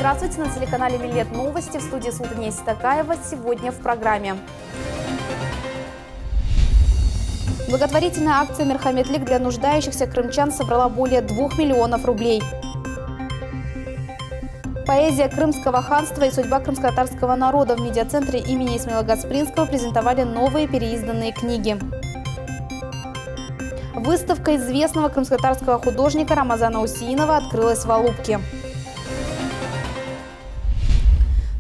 Здравствуйте, на телеканале Милет новости, в студии Султания Ситакаева. Сегодня в программе. Благотворительная акция «Мерхаметлик» для нуждающихся крымчан собрала более 2 миллионов рублей. Поэзия Крымского ханства и судьба крымско-татарского народа в медиацентре имени Исмаила Гаспринского презентовали новые переизданные книги. Выставка известного крымско-татарского художника Рамазана Усиинова открылась в Алупке.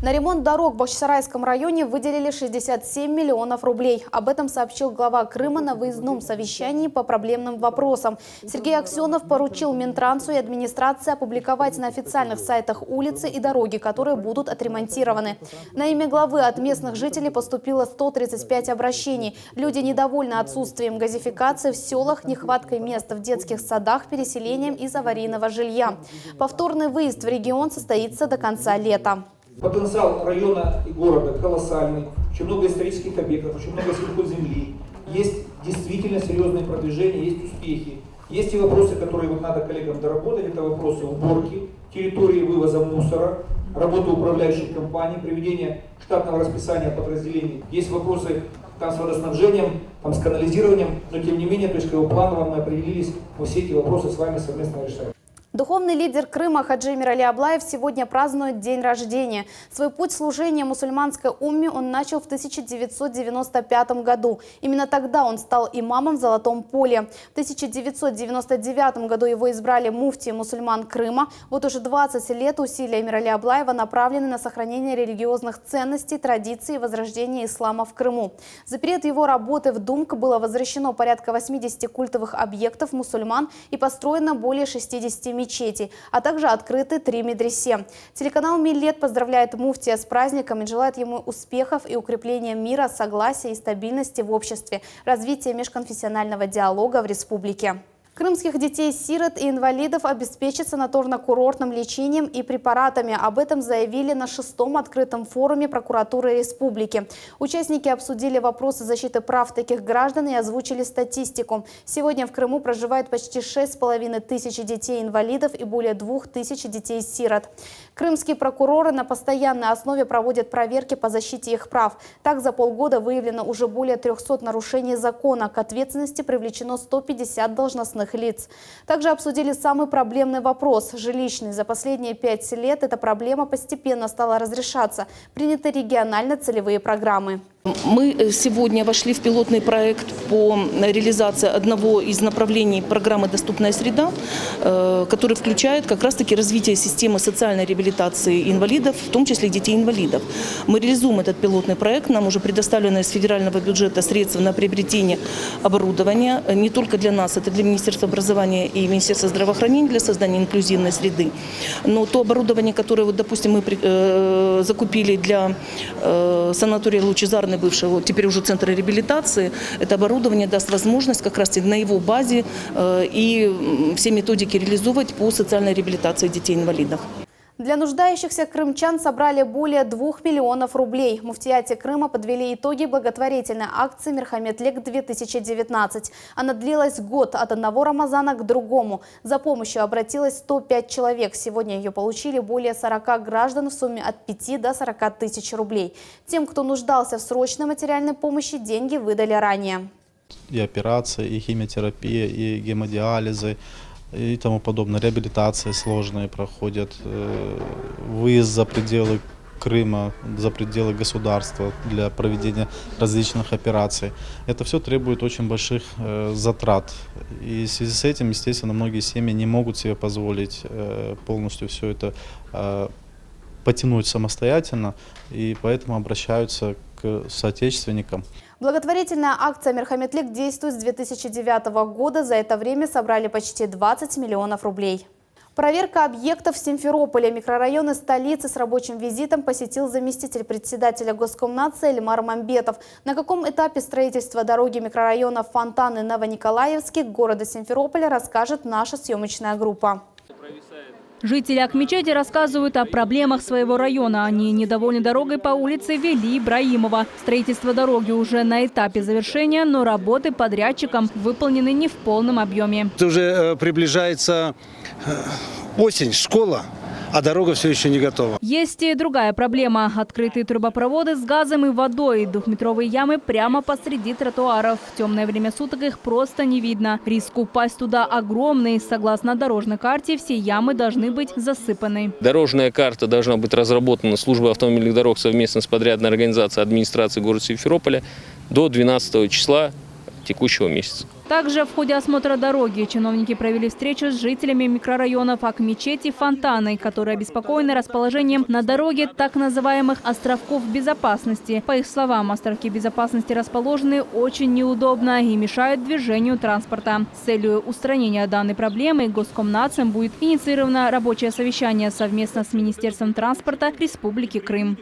На ремонт дорог в Бахчисарайском районе выделили 67 миллионов рублей. Об этом сообщил глава Крыма на выездном совещании по проблемным вопросам. Сергей Аксенов поручил Минтрансу и администрации опубликовать на официальных сайтах улицы и дороги, которые будут отремонтированы. На имя главы от местных жителей поступило 135 обращений. Люди недовольны отсутствием газификации в селах, нехваткой мест в детских садах, переселением из аварийного жилья. Повторный выезд в регион состоится до конца лета. Потенциал района и города колоссальный, очень много исторических объектов, очень много сельхозземли. Есть действительно серьезные продвижения, есть успехи. Есть и вопросы, которые вот надо коллегам доработать. Это вопросы уборки, территории вывоза мусора, работы управляющих компаний, приведения штатного расписания подразделений. Есть вопросы там с водоснабжением, там с канализированием, но тем не менее, то есть планово мы определились, мы все эти вопросы с вами совместно решаем. Духовный лидер Крыма Хаджи Мирали Аблаев сегодня празднует день рождения. Свой путь служения мусульманской умме он начал в 1995 году. Именно тогда он стал имамом в Золотом поле. В 1999 году его избрали муфтием мусульман Крыма. Вот уже 20 лет усилия Мирали Аблаева направлены на сохранение религиозных ценностей, традиций и возрождение ислама в Крыму. За период его работы в ДУМК было возвращено порядка 80 культовых объектов мусульман и построено более 60 мечети, а также открыты 3 медресе. Телеканал Милет поздравляет муфтия с праздником и желает ему успехов и укрепления мира, согласия и стабильности в обществе, развития межконфессионального диалога в республике. Крымских детей-сирот и инвалидов обеспечат санаторно-курортным лечением и препаратами. Об этом заявили на 6-м открытом форуме прокуратуры республики. Участники обсудили вопросы защиты прав таких граждан и озвучили статистику. Сегодня в Крыму проживает почти 6,5 тысяч детей-инвалидов и более 2 тысяч детей-сирот. Крымские прокуроры на постоянной основе проводят проверки по защите их прав. Так, за полгода выявлено уже более 300 нарушений закона. К ответственности привлечено 150 должностных лиц. Также обсудили самый проблемный вопрос – жилищный. За последние 5 лет эта проблема постепенно стала разрешаться. Приняты регионально-целевые программы. Мы сегодня вошли в пилотный проект по реализации одного из направлений программы «Доступная среда», который включает как раз-таки развитие системы социальной реабилитации инвалидов, в том числе детей-инвалидов. Мы реализуем этот пилотный проект. Нам уже предоставлено из федерального бюджета средства на приобретение оборудования. Не только для нас, это для Министерства образования и Министерства здравоохранения для создания инклюзивной среды. Но то оборудование, которое, вот, допустим, мы закупили для санатория «Лучезарный», бывшего, теперь уже центра реабилитации, это оборудование даст возможность как раз на его базе и все методики реализовывать по социальной реабилитации детей-инвалидов. Для нуждающихся крымчан собрали более 2 миллионов рублей. В муфтияте Крыма подвели итоги благотворительной акции «Мерхаметлик-2019». Она длилась год от одного Рамазана к другому. За помощью обратилось 105 человек. Сегодня ее получили более 40 граждан в сумме от 5 до 40 тысяч рублей. Тем, кто нуждался в срочной материальной помощи, деньги выдали ранее. И операции, и химиотерапия, и гемодиализы, и тому подобное. Реабилитации сложные проходят, выезд за пределы Крыма, за пределы государства для проведения различных операций. Это все требует очень больших затрат. И в связи с этим, естественно, многие семьи не могут себе позволить полностью все это потянуть самостоятельно, и поэтому обращаются к соотечественникам. Благотворительная акция «Мерхаметлик» действует с 2009 года. За это время собрали почти 20 миллионов рублей. Проверка объектов в Симферополе. Микрорайоны столицы с рабочим визитом посетил заместитель председателя Госкомнадзора Эльмар Мамбетов. На каком этапе строительства дороги микрорайона Фонтаны Новониколаевский города Симферополя расскажет наша съемочная группа. Жители Акмечети рассказывают о проблемах своего района. Они недовольны дорогой по улице Вели Ибраимова. Строительство дороги уже на этапе завершения, но работы подрядчиком выполнены не в полном объеме. Уже приближается осень, школа. а дорога все еще не готова. Есть и другая проблема. Открытые трубопроводы с газом и водой. Двухметровые ямы прямо посреди тротуаров. В темное время суток их просто не видно. Риск упасть туда огромный. Согласно дорожной карте, все ямы должны быть засыпаны. Дорожная карта должна быть разработана службой автомобильных дорог совместно с подрядной организацией администрации города Симферополя до 12 числа текущего месяца. Также в ходе осмотра дороги чиновники провели встречу с жителями микрорайонов Ак-Мечеть и Фонтаны, которые обеспокоены расположением на дороге так называемых островков безопасности. По их словам, островки безопасности расположены очень неудобно и мешают движению транспорта. С целью устранения данной проблемы Госкомнацем будет инициировано рабочее совещание совместно с Министерством транспорта Республики Крым.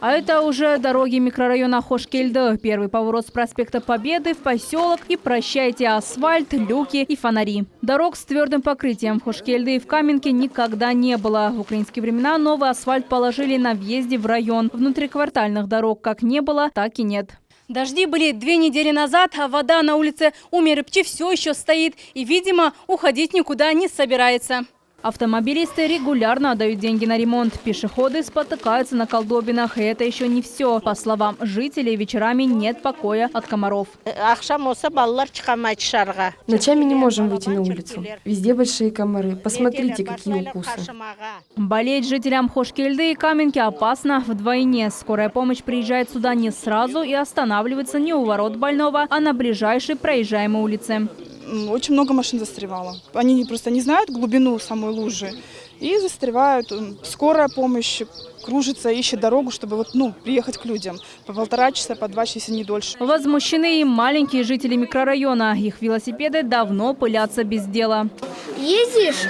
А это уже дороги микрорайона Хошкельды. Первый поворот с проспекта Победы в поселок и прощайте асфальт, люки и фонари. Дорог с твердым покрытием в Хошкельды и в Каменке никогда не было. В украинские времена новый асфальт положили на въезде в район. Внутриквартальных дорог как не было, так и нет. Дожди были 2 недели назад, а вода на улице Умерепчи все еще стоит и, видимо, уходить никуда не собирается. Автомобилисты регулярно отдают деньги на ремонт. Пешеходы спотыкаются на колдобинах. И это еще не все. По словам жителей, вечерами нет покоя от комаров. Ночами не можем выйти на улицу. Везде большие комары. Посмотрите, какие укусы. Болеть жителям Хошкельды и Каменки опасно вдвойне. Скорая помощь приезжает сюда не сразу и останавливается не у ворот больного, а на ближайшей проезжаемой улице. Очень много машин застревало. Они просто не знают глубину самой лужи и застревают. Скорая помощь кружится, ищет дорогу, чтобы приехать к людям. По 1,5 часа, по 2 часа, не дольше. Возмущены и маленькие жители микрорайона. Их велосипеды давно пылятся без дела. Ездишь,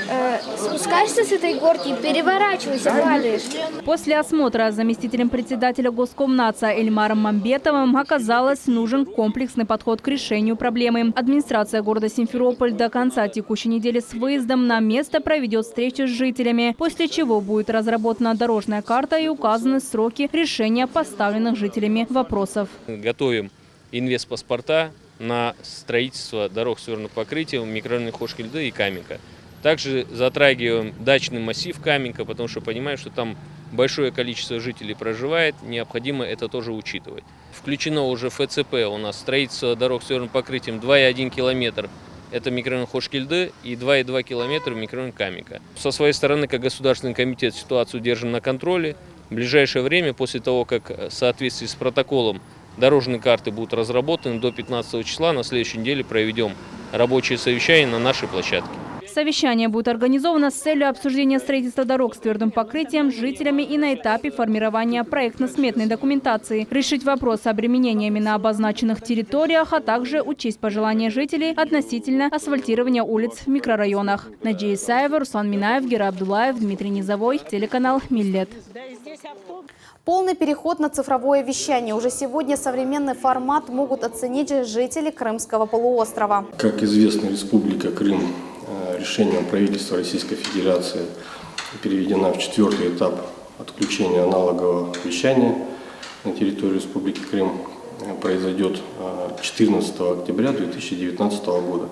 спускаешься с этой горки, переворачиваешься, падаешь. После осмотра заместителем председателя Госкомнаца Эльмаром Мамбетовым оказалось нужен комплексный подход к решению проблемы. Администрация города Симферополь до конца текущей недели с выездом на место проведет встречу с жителями, после чего будет разработана дорожная карта и указаны сроки решения поставленных жителями вопросов. Готовим инвестпаспорта на строительство дорог с твердым покрытием в микрорайоне Хошкельды и Каменка. Также затрагиваем дачный массив Каменка, потому что понимаем, что там большое количество жителей проживает, необходимо это тоже учитывать. Включено уже в ФЦП у нас строительство дорог с твердым покрытием 2,1 километр. Это микрорайон Хошкельды и 2,2 километра микрорайон Каменка. Со своей стороны, как Государственный комитет, ситуацию держим на контроле. В ближайшее время, после того, как в соответствии с протоколом дорожные карты будут разработаны, до 15 числа на следующей неделе проведем рабочее совещание на нашей площадке. Совещание будет организовано с целью обсуждения строительства дорог с твердым покрытием с жителями и на этапе формирования проектно-сметной документации, решить вопрос с обременениями на обозначенных территориях, а также учесть пожелания жителей относительно асфальтирования улиц в микрорайонах. Надежда Исаева, Руслан Минаев, Гера Абдулаев, Дмитрий Низовой, телеканал Миллет. Полный переход на цифровое вещание. Уже сегодня современный формат могут оценить жители Крымского полуострова. Как известно, Республика Крым решением правительства Российской Федерации переведена в 4-й этап отключения аналогового вещания на территории Республики Крым. Произойдет 14 октября 2019 года.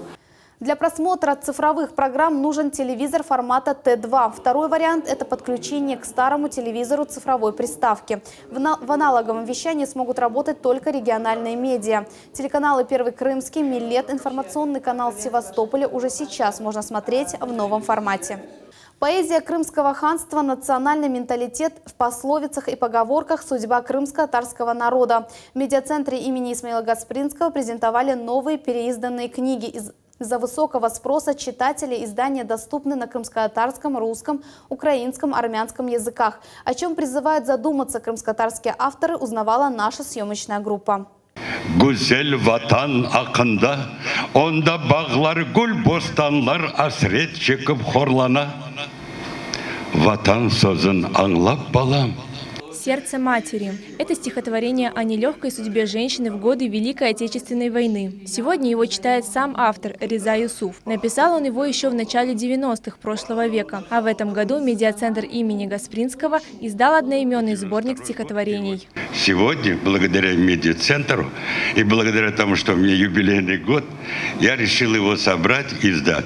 Для просмотра цифровых программ нужен телевизор формата Т2. Второй вариант – это подключение к старому телевизору цифровой приставки. В аналоговом вещании смогут работать только региональные медиа. Телеканалы «Первый Крымский», «Миллет», информационный канал Севастополя уже сейчас можно смотреть в новом формате. Поэзия крымского ханства, национальный менталитет в пословицах и поговорках, судьба крымско-татарского народа. В медиацентре имени Исмаила Гаспринского презентовали новые переизданные книги. Из-за высокого спроса читателей издания доступны на крымско-татарском, русском, украинском, армянском языках. О чем призывают задуматься крымско-татарские авторы, узнавала наша съемочная группа. Güzel vatan akında, onda bağlar gül bostanlar asret çıkıp horlana. Vatan sözün anlap balam. «Сердце матери» – это стихотворение о нелегкой судьбе женщины в годы Великой Отечественной войны. Сегодня его читает сам автор Реза Юсуф. Написал он его еще в начале 90-х прошлого века, а в этом году медиацентр имени Гаспринского издал одноименный сборник стихотворений. Сегодня, благодаря медиацентру и благодаря тому, что у меня юбилейный год, я решил его собрать и издать.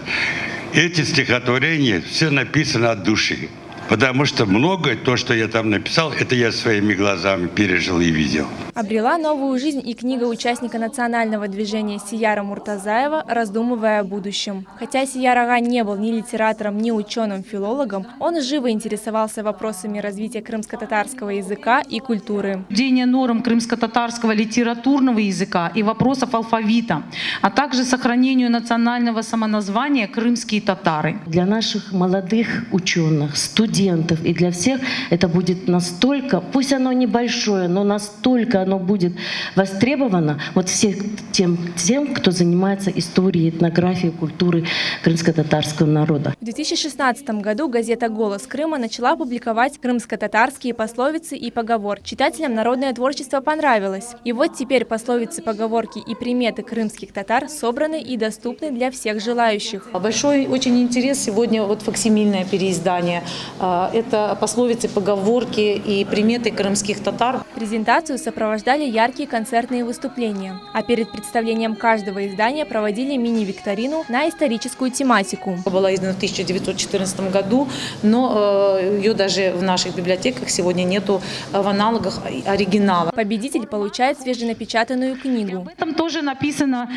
эти стихотворения все написано от души. Потому что многое, то, что я там написал, это я своими глазами пережил и видел. Обрела новую жизнь и книга участника национального движения Сияра Муртазаева «Раздумывая о будущем». Хотя Сияр Ага не был ни литератором, ни ученым-филологом, он живо интересовался вопросами развития крымско-татарского языка и культуры. Соблюдение норм крымско-татарского литературного языка и вопросов алфавита, а также сохранению национального самоназвания «крымские татары». Для наших молодых ученых, студентов и для всех это будет настолько, пусть оно небольшое, но настолько оно будет востребовано вот всех тем, кто занимается историей, этнографией, культурой крымско-татарского народа. В 2016 году газета «Голос Крыма» начала публиковать крымско-татарские пословицы и поговорки. Читателям народное творчество понравилось. И вот теперь пословицы, поговорки и приметы крымских татар собраны и доступны для всех желающих. Большой очень интерес сегодня вот факсимильное переиздание. Это пословицы, поговорки и приметы крымских татар. Презентацию сопровождали яркие концертные выступления. А перед представлением каждого издания проводили мини-викторину на историческую тематику. Была издана в 1914 году, но ее даже в наших библиотеках сегодня нету в аналогах оригинала. Победитель получает свеженапечатанную книгу. Там тоже написано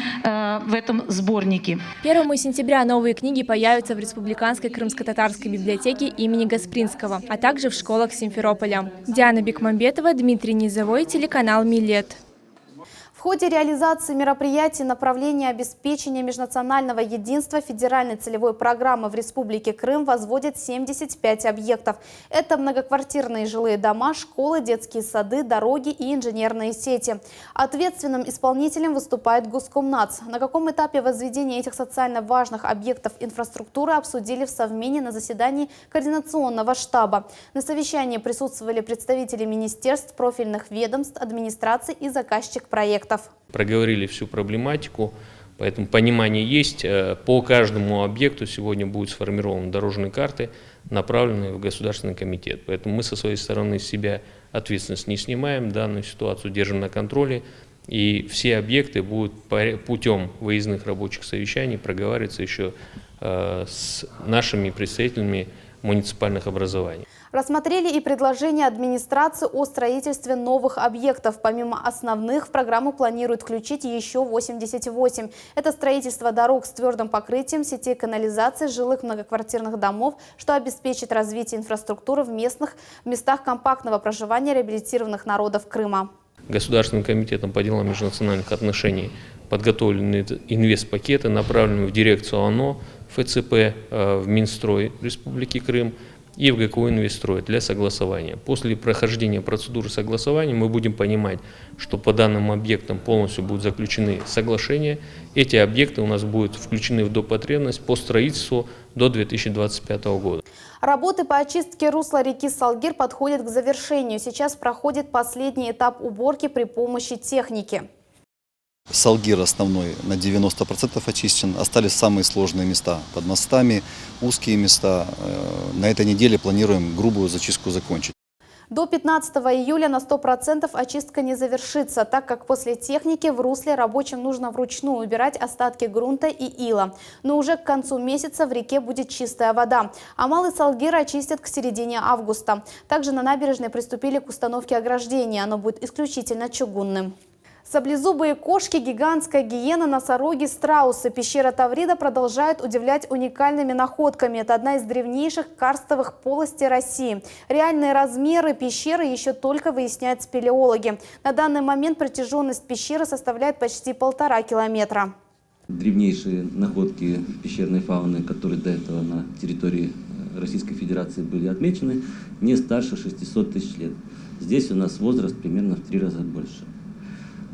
в этом сборнике. 1 сентября новые книги появятся в Республиканской крымско-татарской библиотеке имени Гаспринского, а также в школах Симферополя. Диана Бекмамбетова, Дмитрий Низовой, телеканал Милет. В ходе реализации мероприятий направления обеспечения межнационального единства федеральной целевой программы в Республике Крым возводят 75 объектов. Это многоквартирные жилые дома, школы, детские сады, дороги и инженерные сети. Ответственным исполнителем выступает Госкомнац. На каком этапе возведения этих социально важных объектов инфраструктуры обсудили в Совмине на заседании Координационного штаба. На совещании присутствовали представители министерств, профильных ведомств, администраций и заказчик проектов. Проговорили всю проблематику, поэтому понимание есть. По каждому объекту сегодня будут сформированы дорожные карты, направленные в Государственный комитет. Поэтому мы со своей стороны с себя ответственность не снимаем, данную ситуацию держим на контроле. И все объекты будут путем выездных рабочих совещаний проговариваться еще с нашими представителями муниципальных образований. Рассмотрели и предложение администрации о строительстве новых объектов. Помимо основных, в программу планируют включить еще 88. Это строительство дорог с твердым покрытием, сетей канализации, жилых многоквартирных домов, что обеспечит развитие инфраструктуры в местах компактного проживания реабилитированных народов Крыма. Государственным комитетом по делам межнациональных отношений подготовлены инвестпакеты, направленные в дирекцию ОНО, ФЦП, в Минстрой Республики Крым и в ГКУ «Инвестстрой» для согласования. После прохождения процедуры согласования мы будем понимать, что по данным объектам полностью будут заключены соглашения. Эти объекты у нас будут включены в допотребность по строительству до 2025 года. Работы по очистке русла реки Салгир подходят к завершению. Сейчас проходит последний этап уборки при помощи техники. Салгир основной на 90% очищен. Остались самые сложные места под мостами, узкие места. На этой неделе планируем грубую зачистку закончить. До 15 июля на 100% очистка не завершится, так как после техники в русле рабочим нужно вручную убирать остатки грунта и ила. Но уже к концу месяца в реке будет чистая вода. А Малый Салгир очистят к середине августа. Также на набережной приступили к установке ограждения. Оно будет исключительно чугунным. Саблезубые кошки, гигантская гиена, носороги, страусы. Пещера Таврида продолжает удивлять уникальными находками. Это одна из древнейших карстовых полостей России. Реальные размеры пещеры еще только выясняют спелеологи. На данный момент протяженность пещеры составляет почти 1,5 километра. Древнейшие находки пещерной фауны, которые до этого на территории Российской Федерации были отмечены, не старше 600 тысяч лет. Здесь у нас возраст примерно в 3 раза больше.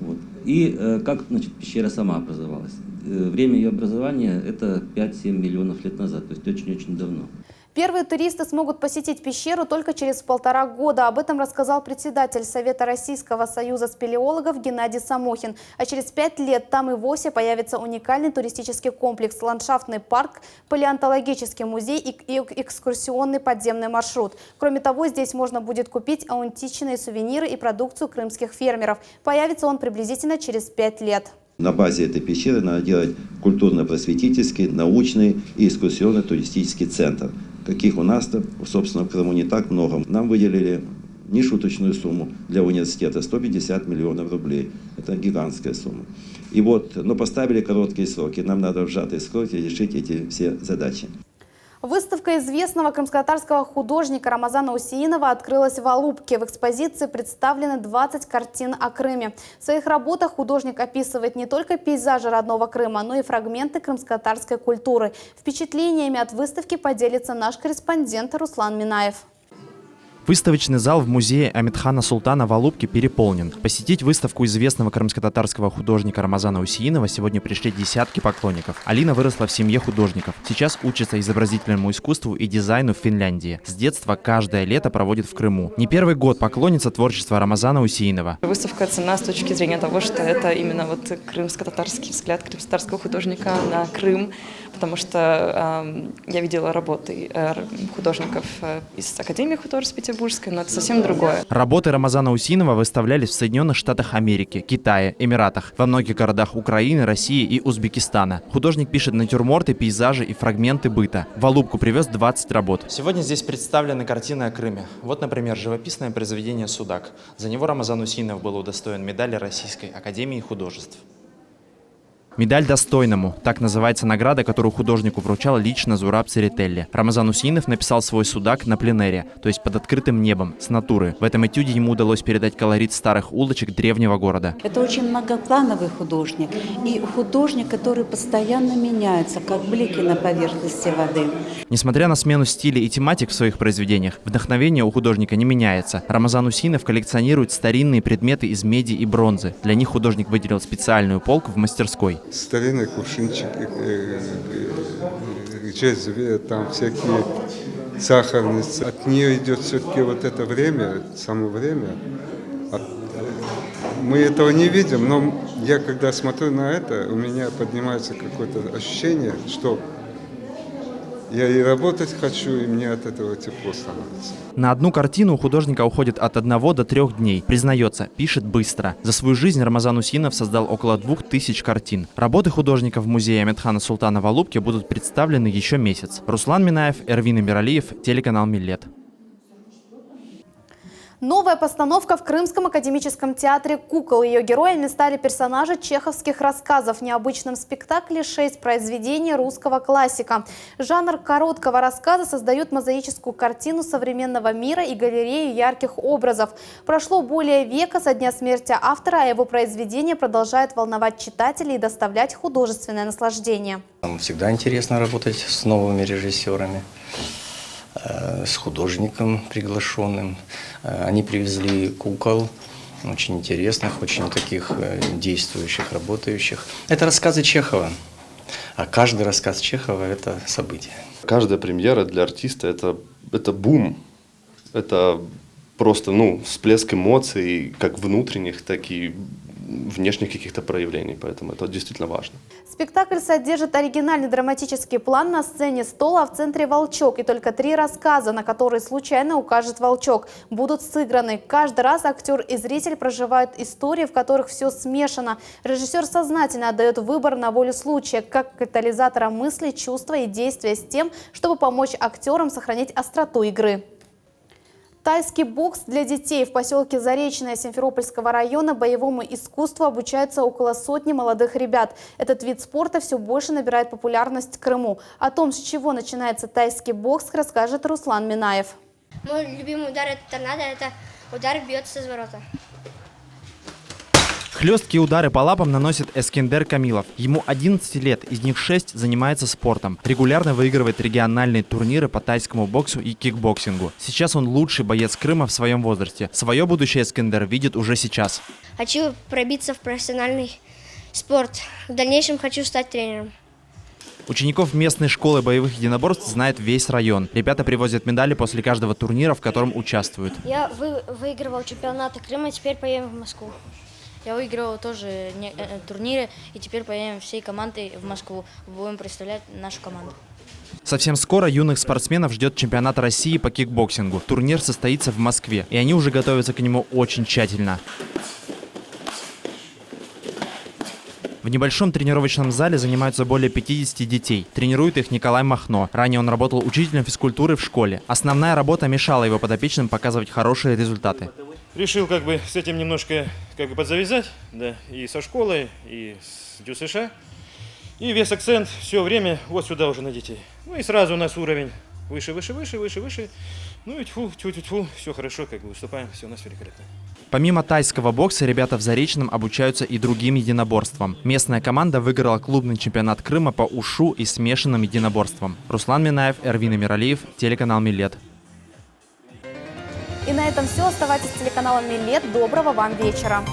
Вот. И как, значит, пещера сама образовалась? Время ее образования – это 5-7 миллионов лет назад, то есть очень-очень давно. Первые туристы смогут посетить пещеру только через 1,5 года. Об этом рассказал председатель Совета Российского союза спелеологов Геннадий Самохин. А через 5 лет там и вовсе появится уникальный туристический комплекс, ландшафтный парк, палеонтологический музей и экскурсионный подземный маршрут. Кроме того, здесь можно будет купить аутентичные сувениры и продукцию крымских фермеров. Появится он приблизительно через 5 лет. На базе этой пещеры надо делать культурно-просветительский, научный и экскурсионно-туристический центр. Каких у нас, собственно, в Крыму не так много. Нам выделили нешуточную сумму для университета – 150 миллионов рублей. Это гигантская сумма. И вот, но поставили короткие сроки. Нам надо в сжатые сроки решить эти все задачи. Выставка известного крымско-татарского художника Рамазана Усеинова открылась в Алупке. В экспозиции представлены 20 картин о Крыме. В своих работах художник описывает не только пейзажи родного Крыма, но и фрагменты крымско-татарской культуры. Впечатлениями от выставки поделится наш корреспондент Руслан Минаев. Выставочный зал в музее Амитхана Султана в Алупке переполнен. Посетить выставку известного крымско-татарского художника Рамазана Усеинова сегодня пришли десятки поклонников. Алина выросла в семье художников. Сейчас учится изобразительному искусству и дизайну в Финляндии. С детства каждое лето проводит в Крыму. Не первый год поклонница творчества Рамазана Усеинова. Выставка ценна с точки зрения того, что это именно вот крымско-татарский взгляд крымско-татарского художника на Крым. Потому что я видела работы художников из Академии художеств Петербургской, но это совсем другое. Работы Рамазана Усеинова выставлялись в Соединенных Штатах Америки, Китае, Эмиратах, во многих городах Украины, России и Узбекистана. Художник пишет натюрморты, пейзажи и фрагменты быта. В Алупку привез 20 работ. Сегодня здесь представлены картины о Крыме. Вот, например, живописное произведение «Судак». За него Рамазан Усеинов был удостоен медали Российской Академии художеств. Медаль достойному. Так называется награда, которую художнику вручал лично Зураб Церетели. Рамазан Усеинов написал свой «Судак» на пленэре, то есть под открытым небом, с натуры. В этом этюде ему удалось передать колорит старых улочек древнего города. Это очень многоплановый художник. И художник, который постоянно меняется, как блики на поверхности воды. Несмотря на смену стиля и тематик в своих произведениях, вдохновение у художника не меняется. Рамазан Усеинов коллекционирует старинные предметы из меди и бронзы. Для них художник выделил специальную полку в мастерской. Старинный кувшинчик, джезве, там всякие сахарницы. От нее идет все-таки вот это время, само время. Мы этого не видим, но я когда смотрю на это, у меня поднимается какое-то ощущение, что я и работать хочу, и мне от этого тепло становится. На одну картину у художника уходит от 1 до 3 дней. Признается, пишет быстро. За свою жизнь Рамазан Усеинов создал около 2000 картин. Работы художника в музее Амитхана Султана в Алупке будут представлены еще месяц. Руслан Минаев, Эрвин Эмиралиев, телеканал Миллет. Новая постановка в Крымском академическом театре «Кукол». Ее героями стали персонажи чеховских рассказов. В необычном спектакле 6 произведений русского классика. Жанр короткого рассказа создает мозаическую картину современного мира и галерею ярких образов. Прошло более века со дня смерти автора, а его произведение продолжает волновать читателей и доставлять художественное наслаждение. Нам всегда интересно работать с новыми режиссерами, с художником приглашенным. Они привезли кукол, очень интересных, очень таких действующих, работающих. Это рассказы Чехова, а каждый рассказ Чехова – это событие. Каждая премьера для артиста – это бум, это просто всплеск эмоций, как внутренних, так и внешних каких-то проявлений, поэтому это действительно важно. Спектакль содержит оригинальный драматический план. На сцене стол, а в центре волчок. И только 3 рассказа, на которые случайно укажет волчок, будут сыграны. Каждый раз актер и зритель проживают истории, в которых все смешано. Режиссер сознательно отдает выбор на волю случая, как катализатора мыслей, чувства и действия с тем, чтобы помочь актерам сохранить остроту игры. Тайский бокс для детей. В поселке Заречное Симферопольского района боевому искусству обучаются около 100 молодых ребят. Этот вид спорта все больше набирает популярность в Крыму. О том, с чего начинается тайский бокс, расскажет Руслан Минаев. Мой любимый удар – это торнадо, это удар бьется с ворота. Хлесткие удары по лапам наносит Эскендер Камилов. Ему 11 лет, из них 6 занимается спортом. Регулярно выигрывает региональные турниры по тайскому боксу и кикбоксингу. Сейчас он лучший боец Крыма в своем возрасте. Свое будущее Эскендер видит уже сейчас. Хочу пробиться в профессиональный спорт. В дальнейшем хочу стать тренером. Учеников местной школы боевых единоборств знает весь район. Ребята привозят медали после каждого турнира, в котором участвуют. Я выигрывал чемпионаты Крыма, теперь поедем в Москву. Я выигрывал тоже турниры, и теперь поедем всей командой в Москву. Будем представлять нашу команду. Совсем скоро юных спортсменов ждет чемпионат России по кикбоксингу. Турнир состоится в Москве, и они уже готовятся к нему очень тщательно. В небольшом тренировочном зале занимаются более 50 детей. Тренирует их Николай Махно. Ранее он работал учителем физкультуры в школе. Основная работа мешала его подопечным показывать хорошие результаты. Решил с этим немножко подзавязать, да, и со школой, и с ДЮСШ. И весь акцент все время вот сюда уже на детей. Ну и сразу у нас уровень выше. Ну и тьфу, все хорошо, выступаем, все у нас великолепно. Помимо тайского бокса, ребята в Заречном обучаются и другим единоборствам. Местная команда выиграла клубный чемпионат Крыма по ушу и смешанным единоборствам. Руслан Минаев, Эрвин Эмиралиев, телеканал Милет. И на этом все. Оставайтесь с телеканалом Милет. Доброго вам вечера.